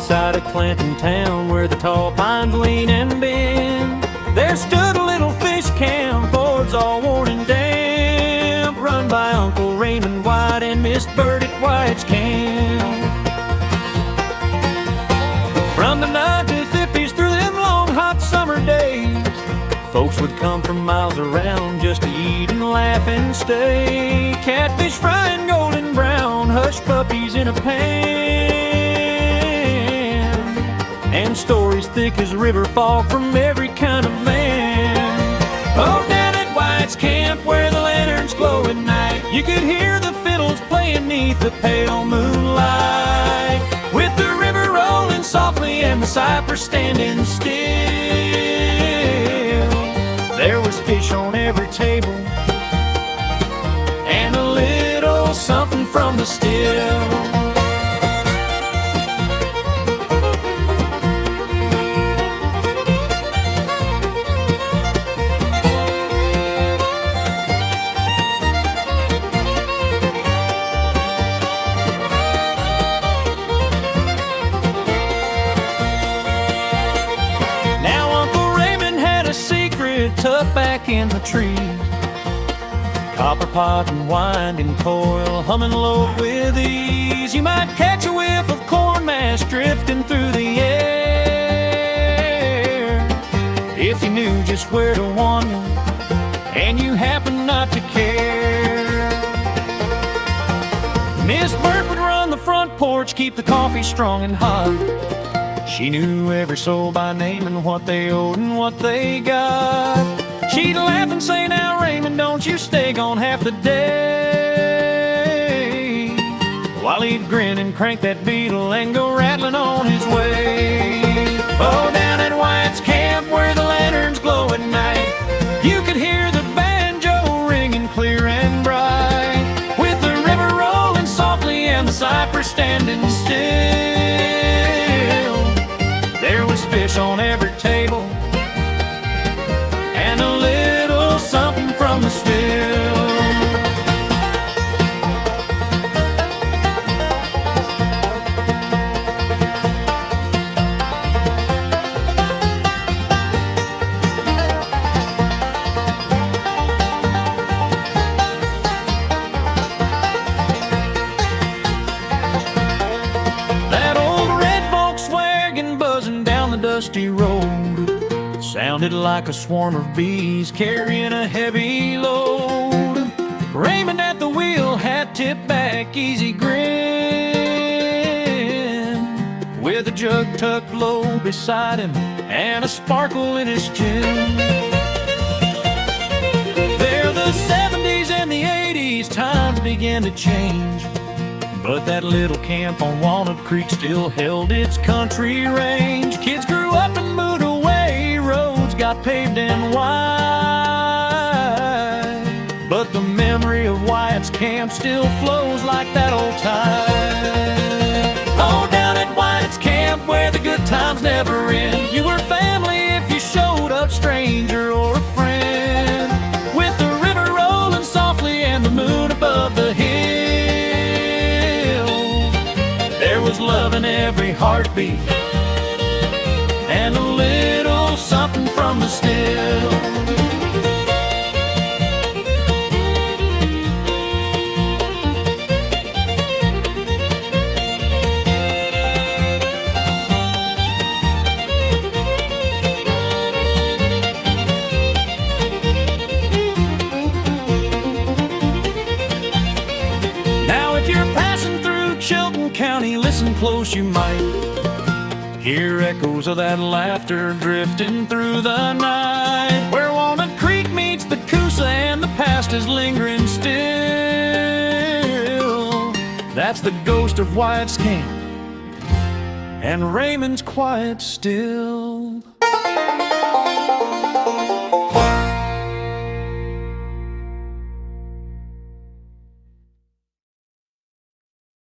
side of Clanton town, where the tall pines lean and bend, there stood a little fish camp, boards all worn and damp, run by Uncle Raymond, Wyatt, and Miss Bert at Wyatt's camp. From the 1950s through them long hot summer days, folks would come from miles around just to eat and laugh and stay. Catfish, fryin, golden brown, hush puppies in a pan, and stories thick as river fog from every kind of man. Oh, down at Wyatt's camp where the lanterns glow at night, you could hear the fiddles playing neath the pale moonlight, with the river rolling softly and the cypress standing still. There was fish on every table and a little something from the still. Tucked back in the tree, copper pot and winding coil humming low with ease. You might catch a whiff of corn mash drifting through the air if you knew just where to wander and you happen not to care. Miss Bert would run the front porch, keep the coffee strong and hot. She knew every soul by name and what they owed and what they got. She'd laugh and say, "Now Raymond, don't you stay gone half the day," while he'd grin and crank that beetle and go rattling on his way. Oh, down at Wyatt's camp where the lanterns glow at night, you could hear the banjo ringing clear and bright, with the river rolling softly and the cypress standing still. There was fish on every table and a little something from the still. That old red Volkswagen buzzing down the dusty road sounded like a swarm of bees carrying a heavy load. Raymond at the wheel, hat tipped back, easy grin, with a jug tucked low beside him and a sparkle in his chin. There the 70s and the 80s, times began to change, but that little camp on Walnut Creek still held its country range. Kids grew up and moved away, roads got paved and wide, but the memory of Wyatt's camp still flows like that old tide. Oh, down at Wyatt's camp where the good times never end, you were family if you showed up, stranger or a friend, with the river rolling softly and the moon above the hill. There was love in every heartbeat and a little something from the still. Now if you're passing through Chilton County, listen close, you might hear echoes of that laughter drifting through the night, where Walnut Creek meets the Coosa and the past is lingering still. That's the ghost of Wyatt's camp, and Raymond's quiet still.